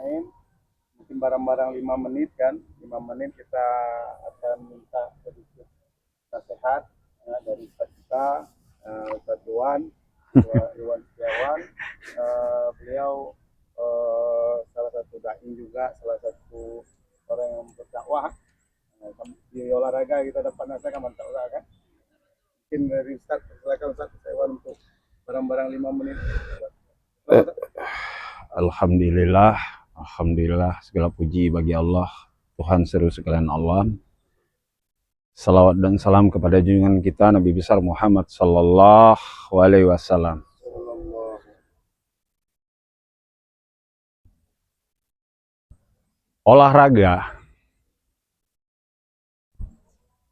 main mungkin barang-barang 5 menit kan, 5 menit kita akan minta sedikit nasihat dari Ustaz kita, Ustaz Iwan Setiawan. Beliau salah satu dai juga, salah satu orang yang berdakwah. Di olahraga kita dapat nasihat mantap kan. Mungkin dari Ustaz, silakan Ustaz Iwan untuk barang-barang 5 menit. Alhamdulillah, Alhamdulillah, segala puji bagi Allah, Tuhan seru sekalian alam. Salawat dan salam kepada junjungan kita Nabi besar Muhammad sallallahu alaihi wasallam. Olahraga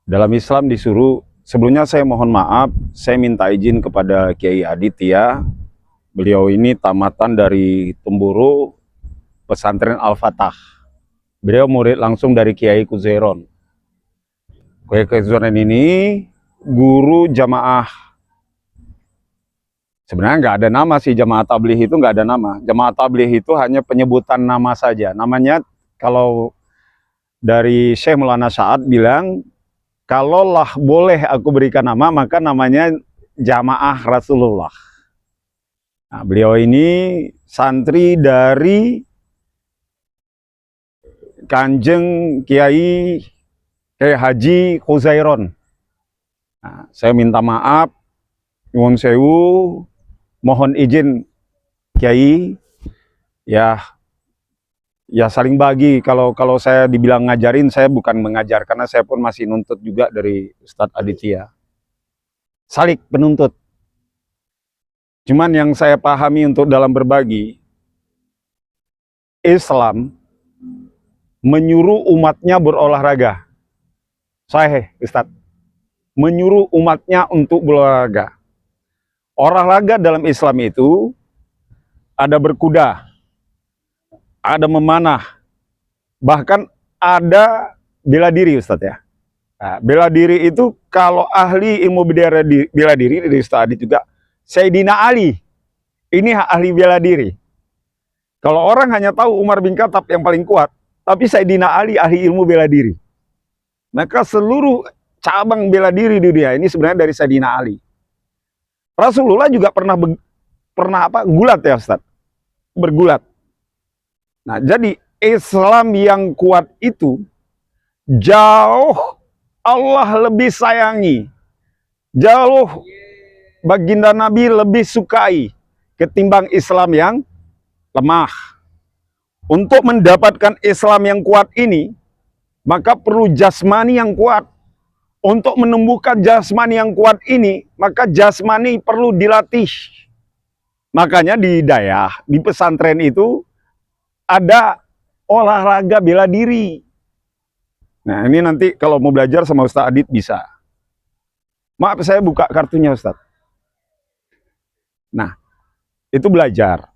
dalam Islam disuruh. Sebelumnya saya mohon maaf, saya minta izin kepada Kiai Aditya. Beliau ini tamatan dari Temburu Pesantren Al-Fatah. Beliau murid langsung dari Kiai Kuzairon. Kiai Kuzairon ini guru jamaah. Sebenarnya nggak ada nama sih jamaah tabligh itu, nggak ada nama. Jamaah tabligh itu hanya penyebutan nama saja. Namanya kalau dari Syekh Maulana Sa'ad bilang, kalaulah boleh aku berikan nama, maka namanya Jamaah Rasulullah. Nah, beliau ini santri dari Kanjeng Kiai Haji Kuzairon. Nah, saya minta maaf, nyuwun sewu, mohon izin Kiai, ya saling bagi. Kalau saya dibilang ngajarin, saya bukan mengajar, karena saya pun masih nuntut juga dari Ustadz Aditya. Salik penuntut. Cuman yang saya pahami untuk dalam berbagi, Islam menyuruh umatnya berolahraga. Sahih, Ustadz. Menyuruh umatnya untuk berolahraga. Olahraga dalam Islam itu ada berkuda, ada memanah, bahkan ada bela diri, Ustadz ya. Nah, bela diri itu kalau ahli ilmu bela diri dari Ustadz Adit juga, Sayyidina Ali ini ahli bela diri. Kalau orang hanya tahu Umar bin Khattab yang paling kuat, tapi Sayyidina Ali ahli ilmu bela diri. Maka seluruh cabang bela diri di dunia ini sebenarnya dari Sayyidina Ali. Rasulullah juga pernah gulat ya Ustaz, bergulat. Nah, jadi Islam yang kuat itu jauh Allah lebih sayangi, jauh baginda Nabi lebih sukai ketimbang Islam yang lemah. Untuk mendapatkan Islam yang kuat ini, maka perlu jasmani yang kuat. Untuk menumbuhkan jasmani yang kuat ini, maka jasmani perlu dilatih. Makanya di dayah, di pesantren itu ada olahraga bela diri. Nah, ini nanti kalau mau belajar sama Ustaz Adit bisa. Maaf, saya buka kartunya Ustaz. Nah, itu belajar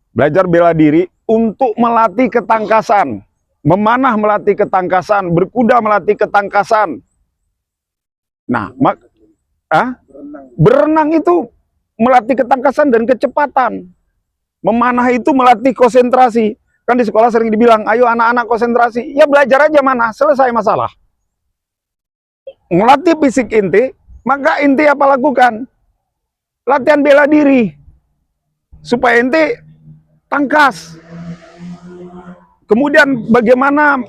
bela diri untuk melatih ketangkasan, memanah melatih ketangkasan, berkuda melatih ketangkasan. Nah, berenang itu melatih ketangkasan dan kecepatan. Memanah itu melatih konsentrasi. Kan di sekolah sering dibilang, ayo anak-anak konsentrasi. Ya belajar aja mana, selesai masalah. Melatih fisik inti, maka inti apa lakukan? Latihan bela diri. Supaya inti tangkas. Kemudian bagaimana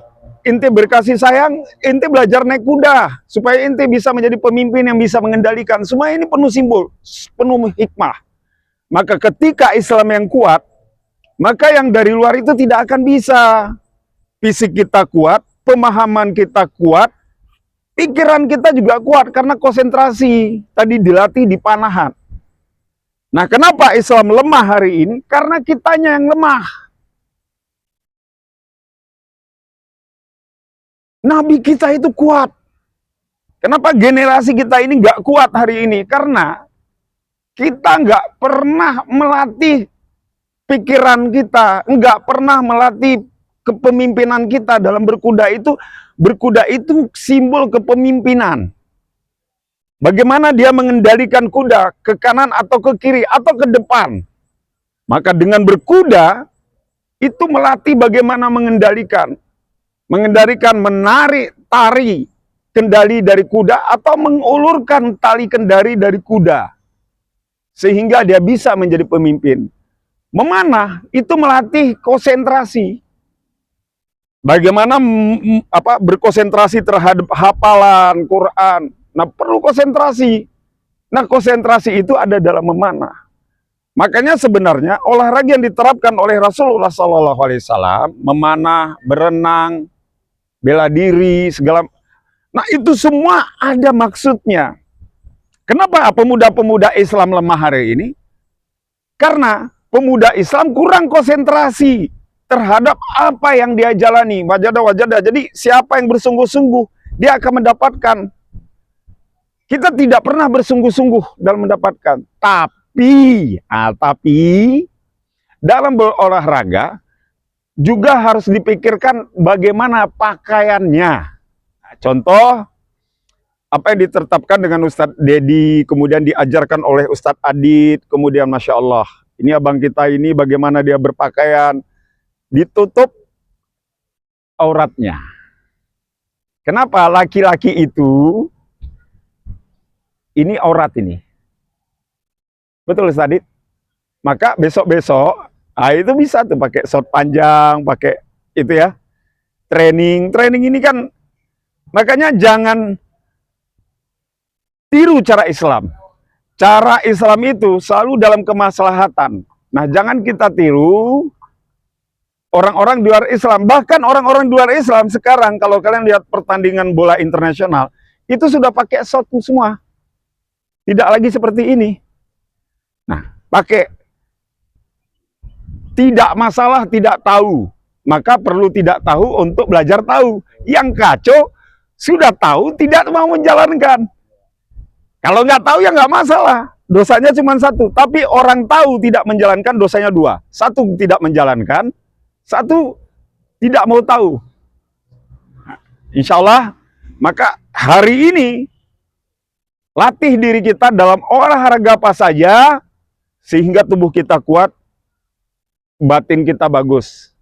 inti berkasih sayang, inti belajar naik kuda, supaya inti bisa menjadi pemimpin yang bisa mengendalikan. Semua ini penuh simbol, penuh hikmah. Maka ketika Islam yang kuat, maka yang dari luar itu tidak akan bisa. Fisik kita kuat, pemahaman kita kuat, pikiran kita juga kuat, karena konsentrasi tadi dilatih di panahan. Nah, kenapa Islam lemah hari ini? Karena kitanya yang lemah. Nabi kita itu kuat. Kenapa generasi kita ini nggak kuat hari ini? Karena kita nggak pernah melatih pikiran kita, nggak pernah melatih kepemimpinan kita dalam berkuda itu. Berkuda itu simbol kepemimpinan. Bagaimana dia mengendalikan kuda ke kanan atau ke kiri atau ke depan. Maka dengan berkuda itu melatih bagaimana mengendalikan menarik tari kendali dari kuda atau mengulurkan tali kendali dari kuda sehingga dia bisa menjadi pemimpin. Memanah itu melatih konsentrasi. Bagaimana berkonsentrasi terhadap hafalan Quran. Nah, perlu konsentrasi. Nah, konsentrasi itu ada dalam memanah. Makanya sebenarnya olahraga yang diterapkan oleh Rasulullah SAW, memanah, berenang, bela diri, segala. Nah, itu semua ada maksudnya. Kenapa pemuda-pemuda Islam lemah hari ini? Karena pemuda Islam kurang konsentrasi terhadap apa yang dia jalani. Wajadah. Jadi siapa yang bersungguh-sungguh, dia akan mendapatkan. Kita tidak pernah bersungguh-sungguh dalam mendapatkan. Tapi dalam berolahraga juga harus dipikirkan bagaimana pakaiannya. Nah, contoh, apa yang ditetapkan dengan Ustadz Dedi, kemudian diajarkan oleh Ustadz Adit, kemudian Masya Allah, ini abang kita ini bagaimana dia berpakaian, ditutup auratnya. Kenapa? Laki-laki itu, ini aurat ini. Betul Ustadz Adit? Maka besok-besok, itu bisa tuh pakai short panjang, pakai itu ya, training ini kan, makanya jangan tiru cara Islam. Cara Islam itu selalu dalam kemaslahatan. Nah, jangan kita tiru orang-orang di luar Islam. Bahkan orang-orang di luar Islam sekarang, kalau kalian lihat pertandingan bola internasional, itu sudah pakai short semua. Tidak lagi seperti ini. Nah, pakai. Tidak masalah tidak tahu. Maka perlu tidak tahu untuk belajar tahu. Yang kacau, sudah tahu tidak mau menjalankan. Kalau nggak tahu ya nggak masalah, dosanya cuma satu. Tapi orang tahu tidak menjalankan, dosanya dua. Satu tidak menjalankan, satu tidak mau tahu. Insya Allah, maka hari ini latih diri kita dalam olahraga apa saja sehingga tubuh kita kuat, batin kita bagus.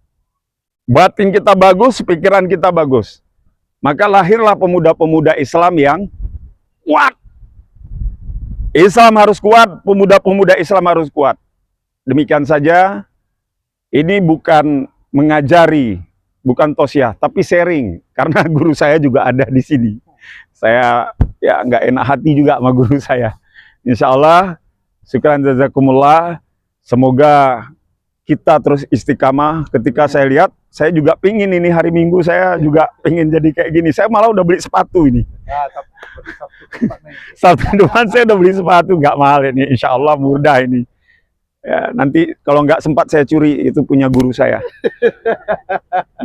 Batin kita bagus, pikiran kita bagus. Maka lahirlah pemuda-pemuda Islam yang kuat. Islam harus kuat, pemuda-pemuda Islam harus kuat. Demikian saja, ini bukan mengajari, bukan tausiah, tapi sharing. Karena guru saya juga ada di sini. Saya ya nggak enak hati juga sama guru saya. Insya Allah, syukran jazakumullah. Semoga kita terus istiqamah. Ketika saya lihat, saya juga pingin ini hari Minggu, saya juga pingin jadi kayak gini. Saya malah udah beli sepatu ini. Ya, Sabtu depan saya udah beli sepatu, nggak mahal ini, insya Allah mudah ini. Ya, nanti kalau nggak sempat saya curi, itu punya guru saya.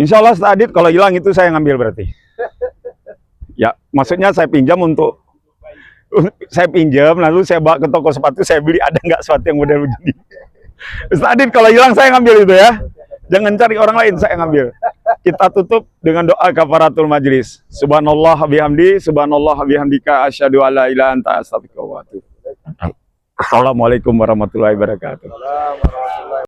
Insya Allah Ustadz Adit, kalau hilang itu saya ngambil berarti. Ya, maksudnya saya pinjam untuk, saya pinjam, lalu saya bawa ke toko sepatu, saya beli ada nggak sepatu yang model begini. Ustadz Adit, kalau hilang saya ngambil itu ya. Jangan cari orang lain, saya ngambil. Kita tutup dengan doa kafaratul majlis. Subhanallah bihamdi, subhanallah bihamdika, asyhadu alla ilaha anta astaghfiruka wa atubu ilaik. Assalamualaikum warahmatullahi wabarakatuh.